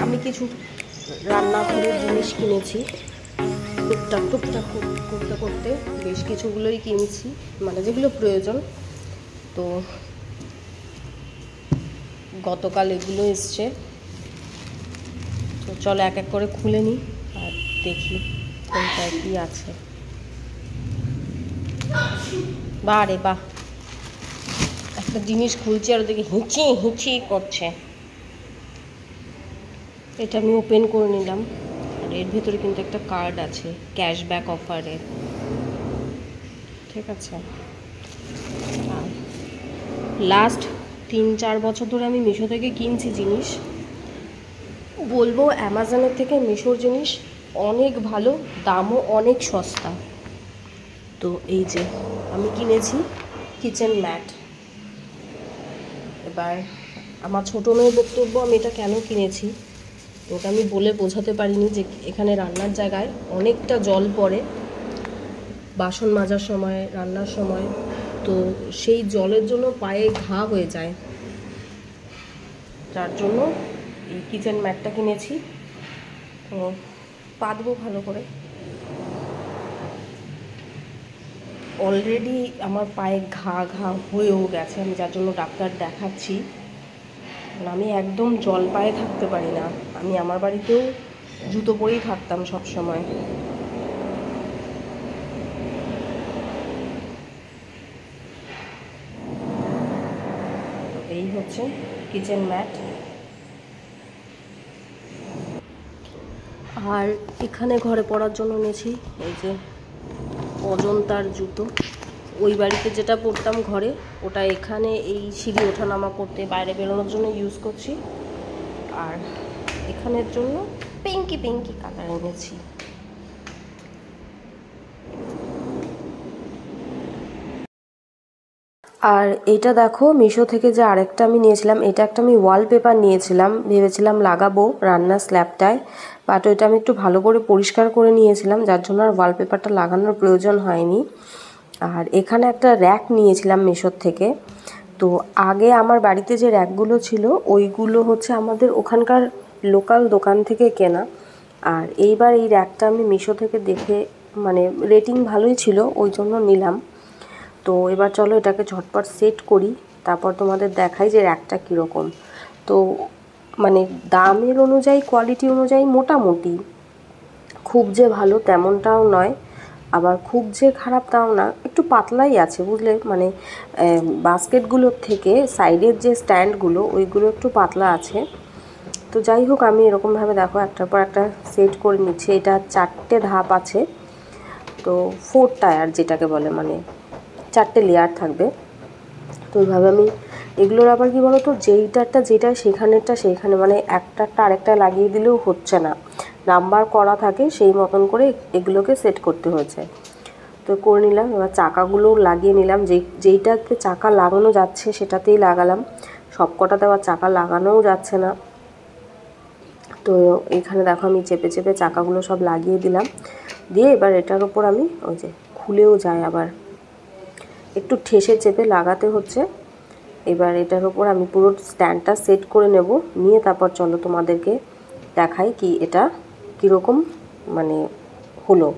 আমি কিছু রান্নাঘরের জিনিস কিনেছি, টুকটাক টুকটাক করতে করতে বেশ কিছুগুলোই কিনছি, মানে যেগুলো প্রয়োজন। তো গতকাল এগুলো এসছে, তো চলো এক এক করে খুলে নিই আর দেখি কোনটায় কী আছে। বাহ রে বাহ, একটা জিনিস খুলছি আর ওদিকে হিঁচি হিঁচি করছে। এটা আমি ওপেন করে নিলাম, আর এর ভেতরে কিন্তু একটা কার্ড আছে ক্যাশব্যাক অফারের, ঠিক আছে। আর লাস্ট 3-4 বছর ধরে আমি মিশো থেকে কিনছি জিনিস, বলবো অ্যামাজনের থেকে মিশোর জিনিস অনেক ভালো, দামও অনেক সস্তা। তো এই যে আমি কিনেছি কিচেন ম্যাট। এবার আমার ছোটো মেয়ের বক্তব্য, আমি এটা কেন কিনেছি ওটা আমি বলে বোঝাতে পারিনি, যে এখানে রান্নার জায়গায় অনেকটা জল পড়ে বাসন মাজার সময়, রান্নার সময়, তো সেই জলের জন্য পায়ে ঘা হয়ে যায়, যার জন্য এই কিচেন ম্যাটটা কিনেছি। তো পাতবো ভালো করে। অলরেডি আমার পায়ে ঘা হয়েও গেছে, আমি যার জন্য ডাক্তার দেখাচ্ছি। আমি একদম জল পায়ে থাকতে পারি না, আমি আমার বাড়িতেও জুতো পরেই থাকতাম সব সময়। এই হচ্ছে কিচেন ম্যাট। আর এখানে ঘরে পরার জন্য নিয়েছি এই যে অজন্তার জুতো। ওই বাড়িতে যেটা পরতাম ঘরে, ওটা এখানে এই সিঁড়ি ওঠানামা করতে, বাইরে বেরোনোর জন্য ইউজ করছি। আর এখানের জন্য পিঙ্কি কালার এনেছি। আর এটা দেখো মিশো থেকে যে আরেকটা আমি নিয়েছিলাম, এটা একটা আমি ওয়ালপেপার নিয়েছিলাম, ভেবেছিলাম লাগাবো রান্নার স্ল্যাবটায়, বাট ওইটা আমি একটু ভালো করে পরিষ্কার করে নিয়েছিলাম, যার জন্য আর ওয়ালপেপারটা লাগানোর প্রয়োজন হয়নি। আর এখানে একটা র্যাক নিয়েছিলাম মিশোর থেকে। তো আগে আমার বাড়িতে যে র্যাকগুলো ছিল ওইগুলো হচ্ছে আমাদের ওখানকার লোকাল দোকান থেকে কেনা, আর এইবার এই র্যাকটা আমি মিশো থেকে দেখে, মানে রেটিং ভালোই ছিল ওই জন্য নিলাম। তো এবার চলো এটাকে ঝটপট সেট করি, তারপর তোমাদের দেখাই যে র্যাকটা কীরকম। তো মানে দামের অনুযায়ী, কোয়ালিটি অনুযায়ী মোটামুটি, খুব যে ভালো তেমনটাও নয়, আবার খুব যে খারাপ তাও না, একটু পাতলাই আছে বুঝলে, মানে বাস্কেটগুলোর থেকে সাইডের যে স্ট্যান্ডগুলো ওইগুলো একটু পাতলা আছে। তো যাই হোক, আমি এরকমভাবে দেখো একটার পর একটা সেট করে নিচ্ছি। এটা 4টে ধাপ আছে, তো 4 টায়ার যেটাকে বলে, মানে 4টে লেয়ার থাকবে। তো ওইভাবে আমি এগুলোর আবার কি বলো তো, যেইটারটা যেটা সেখানেরটা সেইখানে, মানে একটারটা আরেকটা লাগিয়ে দিলেও হচ্ছে না, নাম্বার করা থাকে সেই মতন করে এগুলোকে সেট করতে হয়েছে। তো করে নিলাম, এবার চাকাগুলোও লাগিয়ে নিলাম, যেইটাতে চাকা লাগানো যাচ্ছে সেটাতেই লাগালাম, সব কটাতে আবার চাকা লাগানোও যাচ্ছে না। তো এখানে দেখো আমি চেপে চেপে চাকাগুলো সব লাগিয়ে দিলাম, দিয়ে এবার এটার ওপর আমি ওই যে খুলেও যায়, আবার একটু ঠেসে চেপে লাগাতে হচ্ছে। এবার এটার ওপর আমি পুরো স্ট্যান্ডটা সেট করে নেব, নিয়ে তারপর চলো তোমাদেরকে দেখাই কি এটা কীরকম মানে হলো।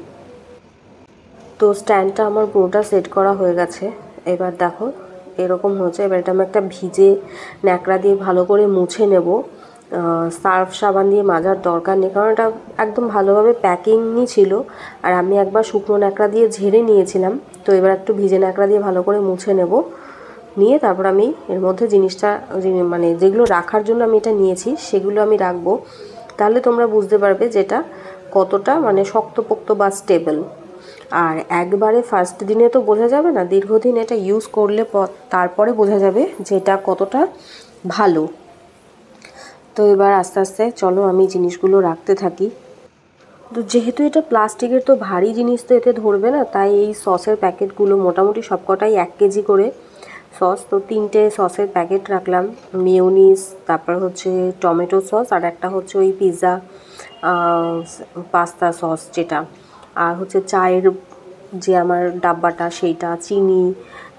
তো স্ট্যান্ডটা আমার পুরোটা সেট করা হয়ে গেছে। এবার দেখো এরকম হয়েছে। এবার এটা আমি একটা ভিজে ন্যাকড়া দিয়ে ভালো করে মুছে নেব, সার্ফ সাবান দিয়ে মাজার দরকার নেই, কারণ এটা একদম ভালোভাবে প্যাকিংই ছিল, আর আমি একবার শুকনো ন্যাকড়া দিয়ে ঝেড়ে নিয়েছিলাম। তো এবার একটু ভিজে ন্যাকড়া দিয়ে ভালো করে মুছে নেব, নিয়ে তারপর আমি এর মধ্যে জিনিসটা, মানে যেগুলো রাখার জন্য আমি এটা নিয়েছি সেগুলো আমি রাখবো, তাহলে তোমরা বুঝতে পারবে যেটা কতটা মানে শক্তপোক্ত বা স্টেবল। আর একবারে ফার্স্ট দিনে তো বোঝা যাবে না, দীর্ঘদিন এটা ইউজ করলে তারপরে বোঝা যাবে যে এটা কতটা ভালো। তো এবার আস্তে আস্তে চলো আমি জিনিসগুলো রাখতে থাকি। তো যেহেতু এটা প্লাস্টিকের, তো ভারী জিনিস তো এতে ধরবে না, তাই এই সসের প্যাকেটগুলো মোটামুটি সবকটাই 1 কেজি করে সস। তো 3টে সসের প্যাকেট রাখলাম, মেয়োনিজ, তারপর হচ্ছে টমেটো সস, আর একটা হচ্ছে ওই পিৎজা পাস্তা সস যেটা, আর হচ্ছে চায়ের যে আমার ডাব্বাটা সেইটা, চিনি,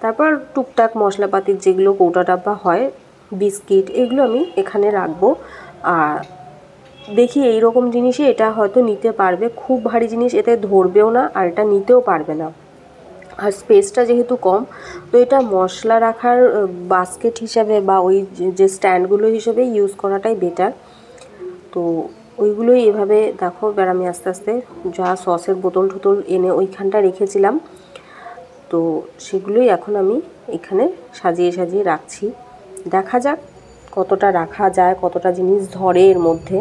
তারপর টুকটাক মশলাপাতির যেগুলো কৌটা ডাব্বা হয়, বিস্কিট, এগুলো আমি এখানে রাখবো। আর দেখি এই রকম জিনিসই এটা হয়তো নিতে পারবে, খুব ভারী জিনিস এতে ধরবেও না আর এটা নিতেও পারবে না। আর স্পেসটা যেহেতু কম, তো এটা মশলা রাখার বাস্কেট হিসাবে বা ওই যে স্ট্যান্ডগুলো হিসেবে ইউজ করাটাই বেটার। তো ওইগুলোই এভাবে দেখো, এবার আমি আস্তে আস্তে যা সসের বোতল টোতল এনে ওইখানটা রেখেছিলাম, তো সেগুলোই এখন আমি এখানে সাজিয়ে সাজিয়ে রাখছি। দেখা যাক কতটা রাখা যায়, কতটা জিনিস ধরে এর মধ্যে।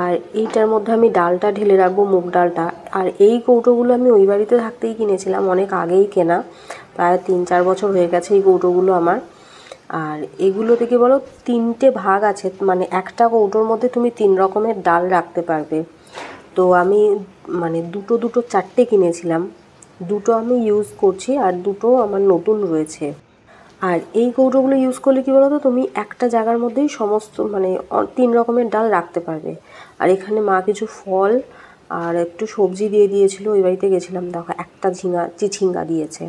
আর এইটার মধ্যে আমি ডালটা ঢেলে রাখবো, মুগ ডালটা। আর এই কৌটোগুলো আমি ওই বাড়িতে থাকতেই কিনেছিলাম, অনেক আগেই কেনা, প্রায় 3-4 বছর হয়ে গেছে এই কৌটোগুলো আমার। আর এগুলোতে কি বলো, 3টে ভাগ আছে, মানে একটা কৌটোর মধ্যে তুমি 3 রকমের ডাল রাখতে পারবে। তো আমি মানে দুটো 4টে কিনেছিলাম, দুটো আমি ইউজ করছি আর দুটো আমার নতুন রয়েছে। আর এই কৌটোগুলো ইউজ করলে কী বলো তো, তুমি একটা জায়গার মধ্যেই সমস্ত মানে 3 রকমের ডাল রাখতে পারবে। আর এখানে মা কিছু ফল আর একটু সবজি দিয়ে দিয়েছিল, ওই বাড়িতে গেছিলাম, দেখো একটা চিচিঙ্গা দিয়েছে,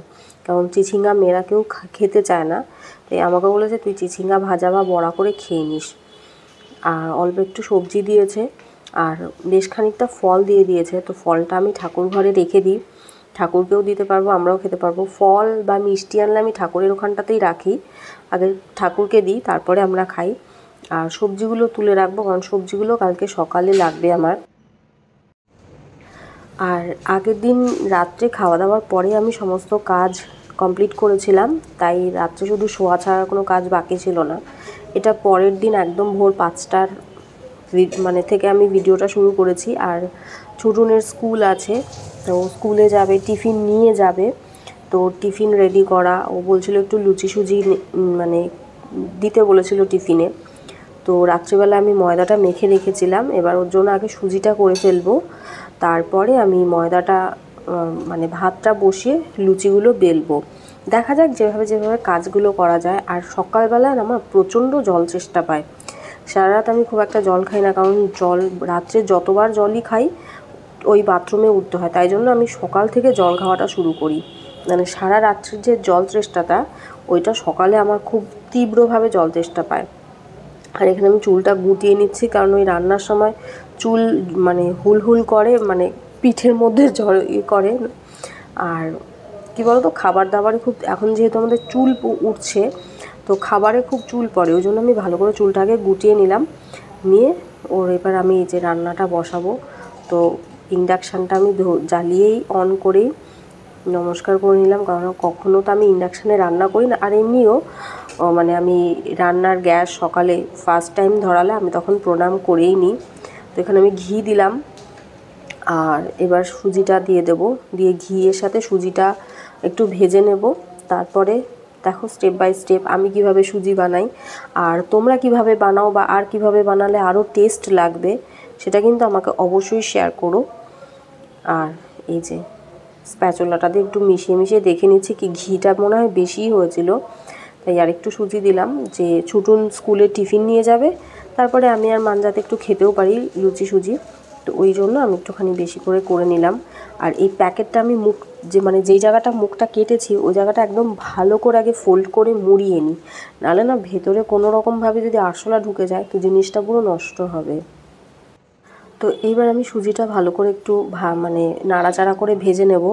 কারণ চিচিঙ্গা মেয়েরা কেউ খেতে চায় না, তাই আমাকে বলেছে তুই চিচিঙ্গা ভাজা বা বড়া করে খেয়ে নিস। আর অল্প একটু সবজি দিয়েছে আর বেশ খানিকটা ফল দিয়ে দিয়েছে। তো ফলটা আমি ঠাকুর ঘরে রেখে দিই, ঠাকুরকেও দিতে পারবো, আমরাও খেতে পারবো। ফল বা মিষ্টি আনলে আমি ঠাকুরের ওখানটাতেই রাখি, আগে ঠাকুরকে দিই তারপরে আমরা খাই। আর সবজিগুলো তুলে রাখবো, কারণ সবজিগুলো কালকে সকালে লাগবে আমার। আর আগের দিন রাত্রে খাওয়া দাওয়ার পরে আমি সমস্ত কাজ কমপ্লিট করেছিলাম, তাই রাত্রে শুধু শোয়া ছাড়া কোনো কাজ বাকি ছিল না। এটা পরের দিন একদম ভোর 5টার মানে থেকে আমি ভিডিওটা শুরু করেছি। আর ছোটনের স্কুল আছে, তো স্কুলে যাবে, টিফিন নিয়ে যাবে, তো টিফিন রেডি করা। ও বলছিল একটু লুচি সুজি মানে দিতে বলেছিল টিফিনে। তো রাত্রিবেলা আমি ময়দাটা মেখে রেখেছিলাম, এবার ওর জন্য আগে সুজিটা করে ফেলবো, তারপরে আমি ময়দাটা মানে ভাতটা বসিয়ে লুচিগুলো বেলবো। দেখা যাক যেভাবে যেভাবে কাজগুলো করা যায়। আর সকালবেলায় আমার প্রচণ্ড জল চেষ্টা পায়, সারা রাত আমি খুব একটা জল খাই না, কারণ জল রাত্রে যতবার জলই খাই ওই বাথরুমে উঠতে হয়, তাই জন্য আমি সকাল থেকে জল খাওয়াটা শুরু করি। মানে সারা রাত্রির যে জল তৃষ্ণাটা, ওইটা সকালে আমার খুব তীব্রভাবে জল তেষ্টা পায়। আর এখানে আমি চুলটা গুটিয়ে নিচ্ছি, কারণ ওই রান্নার সময় চুল মানে হুলহুল করে, মানে পিঠের মধ্যে জল করে। আর কি বলতো, খাবার দাবারে খুব এখন যেহেতু আমাদের চুল উঠছে, তো খাবারে খুব চুল পড়ে, ওই জন্য আমি ভালো করে চুলটাকে গুটিয়ে নিলাম। নিয়ে ওর এবার আমি এই যে রান্নাটা বসাবো, তো ইন্ডাকশানটা আমি জ্বালিয়েই অন করেই নমস্কার করে নিলাম, কারণ কখনও তো আমি ইন্ডাকশানে রান্না করি না। আর এমনিও মানে আমি রান্নার গ্যাস সকালে ফার্স্ট টাইম ধরালে আমি তখন প্রণাম করেই নিই। তো এখানে আমি ঘি দিলাম, আর এবার সুজিটা দিয়ে দেব, দিয়ে ঘিয়ের সাথে সুজিটা একটু ভেজে নেব। তারপরে দেখো স্টেপ বাই স্টেপ আমি কিভাবে সুজি বানাই, আর তোমরা কিভাবে বানাও বা আর কিভাবে বানালে আরও টেস্ট লাগবে, সেটা কিন্তু আমাকে অবশ্যই শেয়ার করো। আর এই যে স্প্যাচুলাটা দিয়ে একটু মিশিয়ে মিশিয়ে দেখে নিচ্ছি, কি ঘিটা মনে হয় বেশিই হয়েছিল, তাই আর একটু সুজি দিলাম, যে ছুটুন স্কুলে টিফিন নিয়ে যাবে, তারপরে আমি আর মান যাতে একটু খেতেও পারি লুচি সুজি, তো ওই জন্য আমি একটুখানি বেশি করে নিলাম। আর এই প্যাকেটটা আমি মুখ যে মানে যেই জায়গাটা মুখটা কেটেছি ওই জায়গাটা একদম ভালো করে আগে ফোল্ড করে মুড়িয়ে নিই, নাহলে না ভেতরে কোনো রকমভাবে যদি আরশোলা ঢুকে যায় তো জিনিসটা পুরো নষ্ট হবে। তো এইবার আমি সুজিটা ভালো করে একটু মানে নাড়াচাড়া করে ভেজে নেব।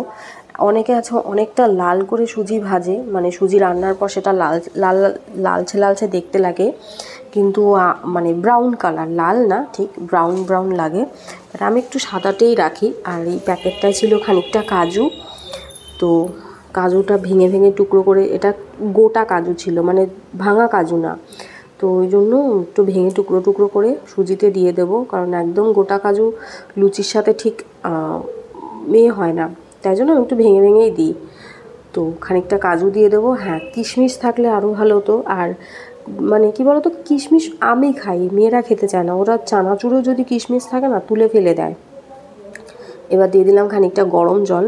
অনেকে আছে অনেকটা লাল করে সুজি ভাজে, মানে সুজি রান্নার পর সেটা লাল লাল লালচে লালচে দেখতে লাগে, কিন্তু মানে ব্রাউন কালার, লাল না ঠিক ব্রাউন ব্রাউন লাগে, বাট আমি একটু সাদাতেই রাখি। আর এই প্যাকেটটায় ছিল খানিকটা কাজু, তো কাজুটা ভেঙে ভেঙে টুকরো করে, এটা গোটা কাজু ছিল মানে ভাঙা কাজু না, তো ওই জন্য একটু ভেঙে টুকরো টুকরো করে সুজিতে দিয়ে দেবো, কারণ একদম গোটা কাজু লুচির সাথে ঠিক হয় না, তাই জন্য আমি একটু ভেঙে ভেঙেই দিই। তো খানিকটা কাজু দিয়ে দেবো, হ্যাঁ কিশমিশ থাকলে আরও ভালো হতো। আর মানে কি বলতো, কিশমিশ আমি খাই, মেয়েরা খেতে চায় না, ওরা চানাচুরও যদি কিশমিশ থাকে না তুলে ফেলে দেয়। এবার দিয়ে দিলাম খানিকটা গরম জল।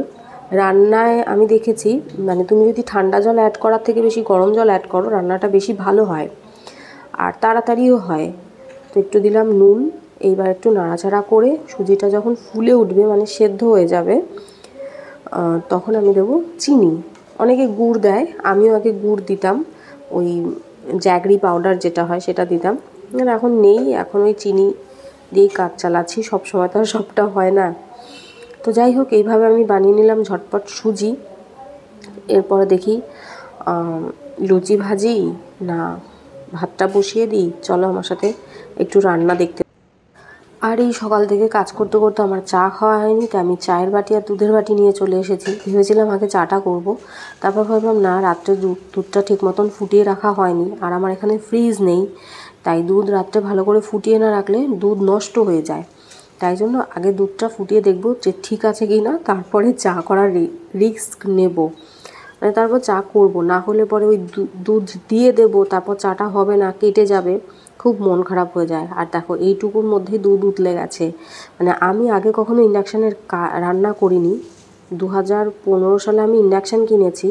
রান্নায় আমি দেখেছি মানে তুমি যদি ঠান্ডা জল অ্যাড করার থেকে বেশি গরম জল অ্যাড করো, রান্নাটা বেশি ভালো হয় আর তাড়াতাড়িও হয়। তো একটু দিলাম নুন, এইবার একটু নাড়াচাড়া করে সুজিটা যখন ফুলে উঠবে মানে সেদ্ধ হয়ে যাবে, তখন আমি দেবো চিনি। অনেকে গুড় দেয়, আমিও আগে গুড় দিতাম, ওই জ্যাগরি পাউডার যেটা হয় সেটা দিতাম। এখন নেই, এখন ওই চিনি দিয়েই কাজ চালাচ্ছি, সবসময় তো আর সবটা হয় না। তো যাই হোক, এইভাবে আমি বানিয়ে নিলাম ঝটপট সুজি। এরপরে দেখি লুচি ভাজি না ভাতটা বসিয়ে দিই। চলো আমার সাথে একটু রান্না দেখতে। আর এই সকাল থেকে কাজ করতে করতে আমার চা খাওয়া হয়নি, তাই আমি চায়ের বাটি আর দুধের বাটি নিয়ে চলে এসেছি। ভেবেছিলাম আগে চাটা করব, তারপর ভাবলাম না, রাত্রে দুধটা ঠিক মতন ফুটিয়ে রাখা হয়নি, আর আমার এখানে ফ্রিজ নেই, তাই দুধ রাত্রে ভালো করে ফুটিয়ে না রাখলে দুধ নষ্ট হয়ে যায়। তাই জন্য আগে দুধটা ফুটিয়ে দেখব যে ঠিক আছে কি না, তারপরে চা করার রিস্ক নেব। মানে তারপর চা করব, না হলে পরে ওই দুধ দিয়ে দেব, তারপর চাটা হবে না, কেটে যাবে, খুব মন খারাপ হয়ে যায়। আর দেখো এইটুকুর মধ্যেই দুধ উতলে গেছে। মানে আমি আগে কখনো ইন্ডাকশানের রান্না করিনি। 2015 সালে আমি ইন্ডাকশান কিনেছি,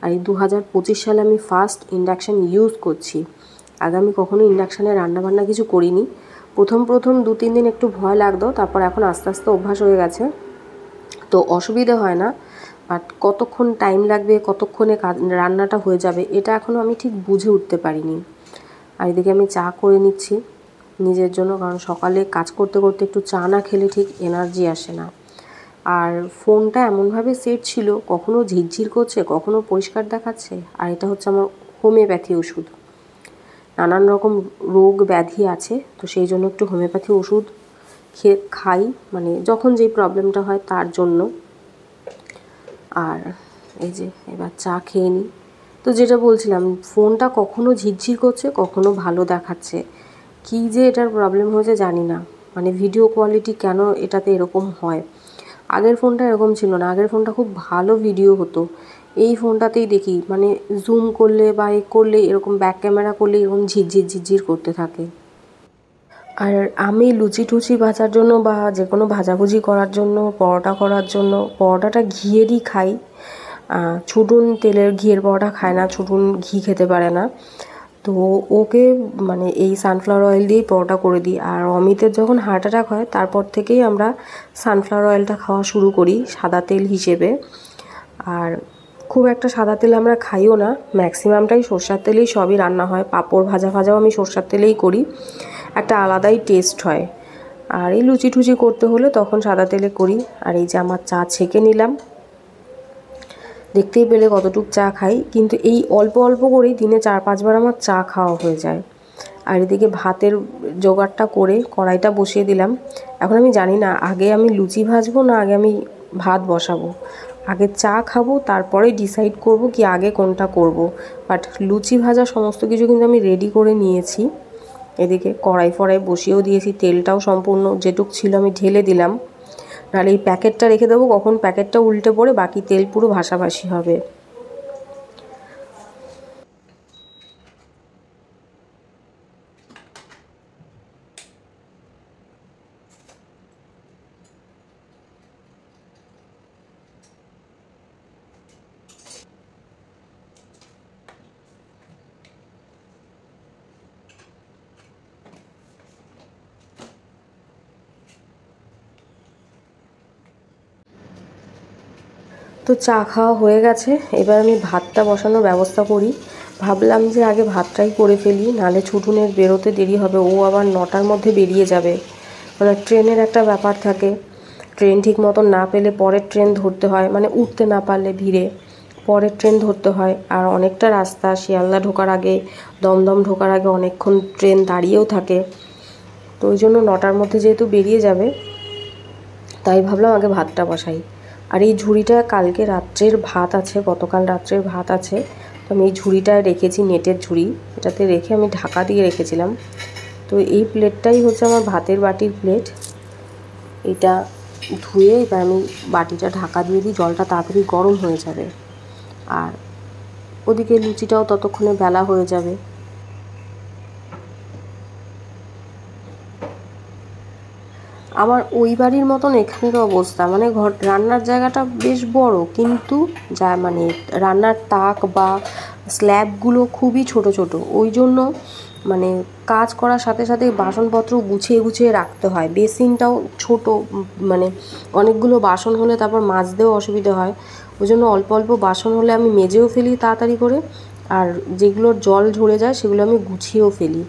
আর এই 2025 সালে আমি ফার্স্ট ইন্ডাকশান ইউজ করছি। আগে আমি কখনো ইন্ডাকশানে রান্নাবান্না কিছু করিনি। প্রথম 2-3 দিন একটু ভয় লাগতো, তারপর এখন আস্তে আস্তে অভ্যাস হয়ে গেছে, তো অসুবিধে হয় না। বাট কতক্ষণ টাইম লাগবে, কতক্ষণে রান্নাটা হয়ে যাবে, এটা এখনও আমি ঠিক বুঝে উঠতে পারিনি। আর এদিকে আমি চা করে নিচ্ছি নিজের জন্য, কারণ সকালে কাজ করতে করতে একটু চা না খেলে ঠিক এনার্জি আসে না। আর ফোনটা এমনভাবে সেট ছিল, কখনো ঝিরঝির করছে, কখনো পরিষ্কার দেখাচ্ছে। আর এটা হচ্ছে আমার হোমিওপ্যাথি ওষুধ। নানান রকম রোগ ব্যাধি আছে, তো সেই জন্য একটু হোমিওপ্যাথি ওষুধ খাই, মানে যখন যেই প্রবলেমটা হয় তার জন্য। আর এই যে এবার চা খেয়ে নিই। তো যেটা বলছিলাম, ফোনটা কখনো ঝিরঝির করছে, কখনো ভালো দেখাচ্ছে। কী যে এটার প্রবলেম হয়েছে জানি না, মানে ভিডিও কোয়ালিটি কেন এটাতে এরকম হয়। আগের ফোনটা এরকম ছিল না, আগের ফোনটা খুব ভালো ভিডিও হতো। এই ফোনটাতেই দেখি মানে জুম করলে বা এ করলে, এরকম ব্যাক ক্যামেরা করলে এরকম ঝিরঝির ঝিরঝির করতে থাকে। আর আমি লুচি টুচি ভাজার জন্য বা যে কোনো ভাজাভুজি করার জন্য, পরোটা করার জন্য, পরোটাটা ঘিয়েরই খাই। ছুটুন তেলের ঘিয়ের পরোটা খায় না, ছুটুন ঘি খেতে পারে না, তো ওকে মানে এই সানফ্লাওয়ার অয়েল দিয়েই পরোটা করে দিই। আর অমিতের যখন হার্ট অ্যাটাক হয়, তারপর থেকেই আমরা সানফ্লাওয়ার অয়েলটা খাওয়া শুরু করি সাদা তেল হিসেবে। আর খুব একটা সাদা তেল আমরা খাইও না, ম্যাক্সিমামটাই সরষের তেলেই সবই রান্না হয়। পাঁপড় ভাজাও আমি সরষের তেলেই করি, একটা আলাদাই টেস্ট হয়। আর এই লুচি টুচি করতে হলে তখন সাদা তেলে করি। আর এই যে আমার চা ছেঁকে নিলাম, দেখতেই পেলে কতটুক চা খাই, কিন্তু এই অল্প অল্প করেই দিনে 4-5 বার আমার চা খাওয়া হয়ে যায়। আর এদিকে ভাতের জোগাড়টা করে কড়াইটা বসিয়ে দিলাম। এখন আমি জানি না আগে আমি লুচি ভাজবো না আগে আমি ভাত বসাবো। আগে চা খাবো, তারপরে ডিসাইড করব কি আগে কোনটা করব। বাট লুচি ভাজা সমস্ত কিছু কিন্তু আমি রেডি করে নিয়েছি। এদিকে কড়াই ফড়াই বসিয়েও দিয়েছি, তেলটাও সম্পূর্ণ যেটুক ছিল আমি ঢেলে দিলাম, নাহলে এই প্যাকেটটা রেখে দেবো, কখন প্যাকেটটা উল্টে পড়ে বাকি তেল পুরো ভাসাভাসি হবে। তো চা খাওয়া হয়ে গেছে, এবার আমি ভাতটা বসানোর ব্যবস্থা করি। ভাবলাম যে আগে ভাতটাই করে ফেলি, নাহলে ছুটুনের বেরোতে দেরি হবে, ও আবার 9টার মধ্যে বেরিয়ে যাবে। মানে ট্রেনের একটা ব্যাপার থাকে, ট্রেন ঠিক মতন না পেলে পরের ট্রেন ধরতে হয়, মানে উঠতে না পারলে ভিড়ে পরের ট্রেন ধরতে হয়। আর অনেকটা রাস্তা, শিয়ালদা ঢোকার আগে, দমদম ঢোকার আগে অনেকক্ষণ ট্রেন দাঁড়িয়েও থাকে। তো ওই জন্য 9টার মধ্যে যেহেতু বেরিয়ে যাবে, তাই ভাবলাম আগে ভাতটা বসাই। আর এই ঝুড়িটা কালকে রাত্রের ভাত আছে, গতকাল রাত্রের ভাত আছে, তো আমি এই ঝুড়িটায় রেখেছি, নেটের ঝুড়ি, এটাতে রেখে আমি ঢাকা দিয়ে রেখেছিলাম। তো এই প্লেটটাই হচ্ছে আমার ভাতের বাটির প্লেট। এটা ধুয়ে এবার আমি বাটিটা ঢাকা দিয়ে দিই, জলটা তাড়াতাড়ি গরম হয়ে যাবে। আর ওদিকে লুচিটাও ততক্ষণে বেলা হয়ে যাবে। আমার ওই বাড়ির মতন এখানের অবস্থা, মানে রান্নার জায়গাটা বেশ বড়, কিন্তু যা মানে রান্নার তাক বা স্ল্যাবগুলো খুবই ছোট ছোট, ওই জন্য মানে কাজ করার সাথে সাথে বাসনপত্র গুছিয়ে গুছিয়ে রাখতে হয়। বেসিনটাও ছোট, মানে অনেকগুলো বাসন হলে তারপর মাজতেও অসুবিধা হয়। ওই জন্য অল্প অল্প বাসন হলে আমি মেজেও ফেলি তাড়াতাড়ি করে, আর যেগুলোর জল ঝরে যায় সেগুলো আমি গুছিয়েও ফেলি।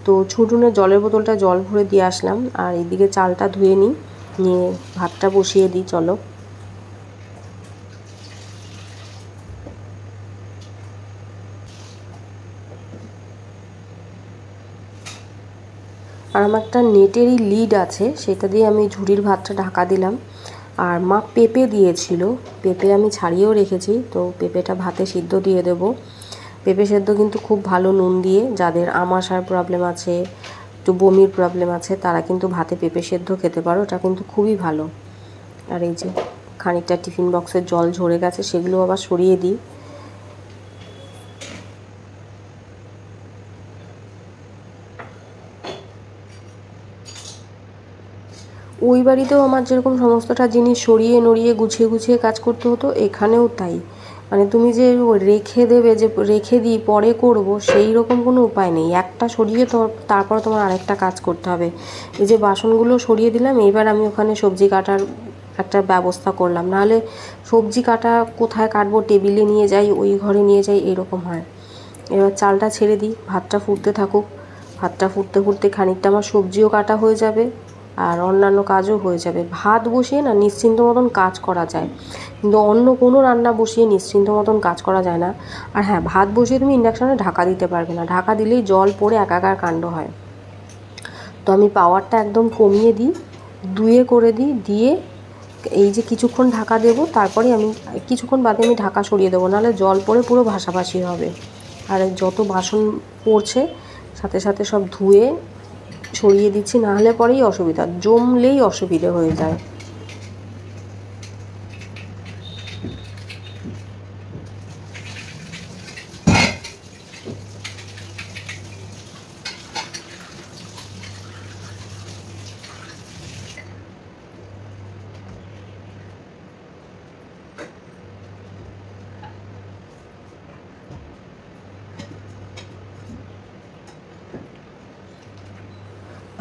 তো ছুটুনের জলের বোতলটা জল ভরে দিয়ে আসলাম, আর এইদিকে চালটা ধুয়ে নিয়ে ভাতটা বসিয়ে দিই। চলো। আর আমার একটা নেটেরই লিড আছে, সেটা দিয়ে আমি ঝুড়ির ভাতটা ঢাকা দিলাম। আর মা পেঁপে দিয়েছিল, পেঁপে আমি ছাড়িয়েও রেখেছি, তো পেঁপেটা ভাতে সিদ্ধ দিয়ে দেবো। পেঁপে সেদ্ধ কিন্তু খুব ভালো নুন দিয়ে, যাদের আমাশার প্রবলেম আছে, একটু বমির প্রবলেম আছে, তারা কিন্তু ভাতে পেঁপে সেদ্ধ খেতে পারো, এটা কিন্তু খুবই ভালো। আর এই যে খানিকটা টিফিন বক্সের জল ঝরে গেছে, সেগুলো আবার সরিয়ে দিই। ওই বাড়িতেও আমার যেরকম সমস্তটা জিনিস সরিয়ে নড়িয়ে গুছিয়ে গুছিয়ে কাজ করতে হতো, এখানেও তাই। মানে তুমি যে রেখে দেবে, যে রেখে দিই পরে করব, সেই রকম কোনো উপায় নেই। একটা সরিয়ে তারপর তোমার আরেকটা কাজ করতে হবে। এই যে বাসনগুলো সরিয়ে দিলাম, এইবার আমি ওখানে সবজি কাটার একটা ব্যবস্থা করলাম। নাহলে সবজি কাটা কোথায় কাটবো, টেবিলে নিয়ে যাই, ওই ঘরে নিয়ে যাই, এরকম হয়। এবার চালটা ছেড়ে দিই, ভাতটা ফুটতে থাকুক। ভাতটা ফুটতে ফুটতে খানিকটা আমার সবজিও কাটা হয়ে যাবে, আর অন্যান্য কাজও হয়ে যাবে। ভাত বসিয়ে না নিশ্চিন্ত মতন কাজ করা যায়, কিন্তু অন্য কোনো রান্না বসিয়ে নিশ্চিন্ত মতন কাজ করা যায় না। আর হ্যাঁ, ভাত বসিয়ে তুমি ইন্ডাকশানে ঢাকা দিতে পারবে না, ঢাকা দিলেই জল পড়ে একাকার কাণ্ড হয়। তো আমি পাওয়ারটা একদম কমিয়ে দিই, দুয়ে করে দিই, দিয়ে এই যে কিছুক্ষণ ঢাকা দেবো, তারপরে আমি কিছুক্ষণ বাদে আমি ঢাকা সরিয়ে দেবো, নাহলে জল পড়ে পুরো ভাসাভাসি হবে। আর যত বাসন পড়ছে সাথে সাথে সব ধুয়ে সরিয়ে দিচ্ছি, নাহলে পরেই অসুবিধা, জমলেই অসুবিধে হয়ে যায়।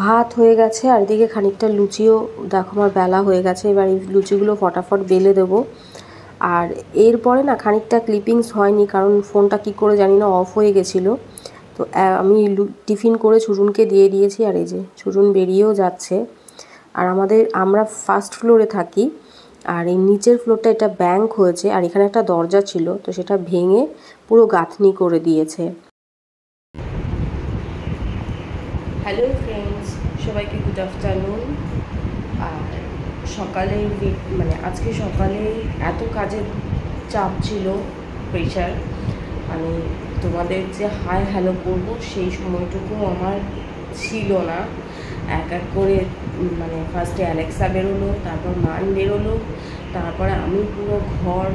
ভাত হয়ে গেছে, আর এদিকে খানিকটা লুচিও দেখো আমার বেলা হয়ে গেছে। এবার এই লুচিগুলো ফটাফট বেলে দেবো। আর এরপরে না খানিকটা ক্লিপিংস হয়নি, কারণ ফোনটা কি করে জানি না অফ হয়ে গেছিলো। তো আমি টিফিন করে ছুটুনকে দিয়ে দিয়েছি, আর এই যে ছুটুন বেরিয়েও যাচ্ছে। আর আমরা ফার্স্ট ফ্লোরে থাকি, আর এই নিচের ফ্লোরটা এটা ব্যাংক হয়েছে, আর এখানে একটা দরজা ছিল, তো সেটা ভেঙে পুরো গাঁথনি করে দিয়েছে। হ্যালো ফ্রেন্ডস, সবাইকে গুড আফটারনুন। আর সকালে আজকে সকালে এত কাজের চাপ ছিল, প্রেশার, আমি তোমাদের যে হাই হ্যালো করবো সেই সময়টুকু আমার ছিল না। এক এক করে ফার্স্টে অ্যালেক্সা বেরোলো, তারপর মান বেরোলো, তারপরে আমি পুরো ঘর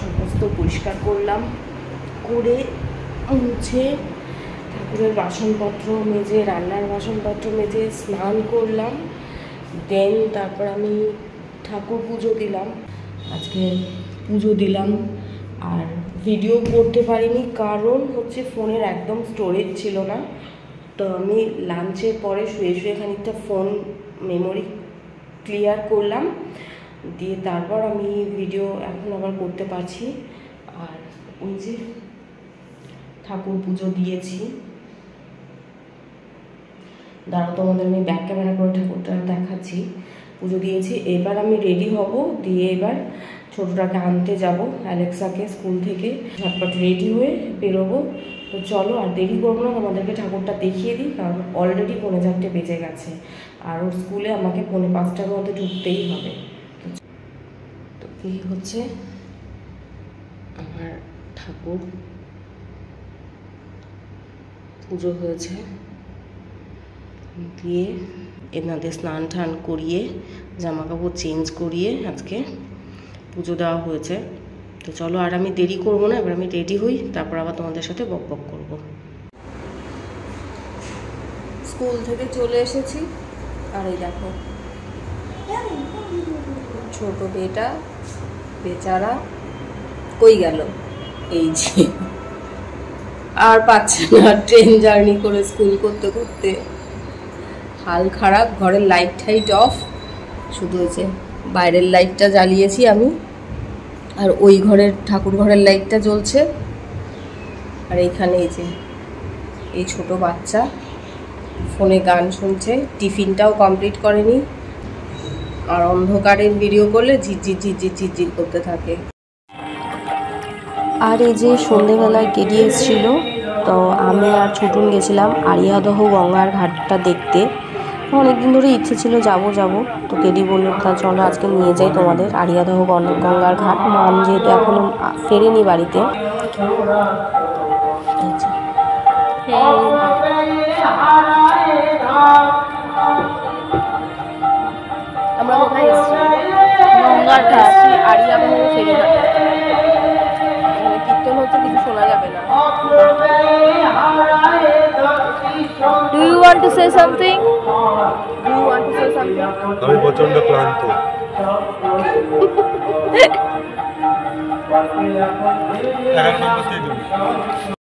সমস্ত পরিষ্কার করলাম, করে মুছে ঠাকুরের বাসনপত্র মেজে, রান্নার বাসনপত্র মেজে স্নান করলাম। দেন তারপর আমি ঠাকুর পুজো দিলাম, আজকে পুজো দিলাম। আর ভিডিও করতে পারিনি, কারণ হচ্ছে ফোনের একদম স্টোরেজ ছিল না। তো আমি লাঞ্চের পরে শুয়ে শুয়ে খানিকটা ফোন মেমোরি ক্লিয়ার করলাম, দিয়ে তারপর আমি ভিডিও এখন আবার করতে পারছি। আর ওই যে ঠাকুর পুজো দিয়েছি, দাঁড়াও তোমাদের আমি ব্যাক ক্যামেরা করে ঠাকুরটা দেখাচ্ছি। পুজো দিয়েছি, এবার আমি রেডি হব, দিয়ে এবার ছোটোটাকে আনতে যাব, অ্যালেক্সাকে স্কুল থেকে। ঝটপট রেডি হয়ে বেরোবো। তো চলো, আর দেরি করবো না, তোমাদেরকে ঠাকুরটা দেখিয়ে দিই, কারণ অলরেডি 4:45 বেজে গেছে, আর ওর স্কুলে আমাকে 4:45টার মধ্যে ঢুকতেই হবে। তো এই হচ্ছে আমার ঠাকুর, পুজো হয়েছে, দিয়ে এনাদের স্নান টান করিয়ে জামা কাপড় চেঞ্জ করিয়ে আজকে পুজো দেওয়া হয়েছে। তো চলো, আর আমি দেরি করবো না, এবার আমি রেডি হই, তারপর আবার তোমাদের সাথে বক বক করবো। স্কুল থেকে চলে এসেছি, আর এই দেখো ছোট মেয়েটা বেচারা কই গেল, এই যে আর পাচ্ছে না, ট্রেন জার্নি করে স্কুল করতে করতে হাল খারাপ। ঘরের লাইট টাইট অফ, শুধু হয়েছে বাইরের লাইটটা জ্বালিয়েছি আমি, আর ওই ঘরের ঠাকুর ঘরের লাইটটা জ্বলছে। আর এইখানে এই যে এই ছোট বাচ্চা ফোনে গান শুনছে, টিফিনটাও কমপ্লিট করেনি, আর অন্ধকারের ভিডিও করলে ঝিরঝির ঝিরঝির ঝিরঝির করতে থাকে। আর এই যে সন্ধেবেলায় কেডি এসেছিল, তো আমি আর ছুটুন গেছিলাম আরিয়াদহ গঙ্গার ঘাটটা দেখতে। অনেকদিন ধরে ইচ্ছে ছিল যাব যাব, তো কেডি বলল তা চলো আজকে নিয়ে যাই তোমাদের আরিয়াদহ গঙ্গার ঘাট। মাম যেহেতু এখনো ফেরেনি বাড়িতে। আমরা কোথায় এসেছি? গঙ্গার ঘাট, আরিয়াদহ ফেরিঘাট। কীর্তন হচ্ছে, কিছু শোনা যাবে না। Do you want to say something? Do you want to say something? আমি প্রচন্ড ক্লান্ত।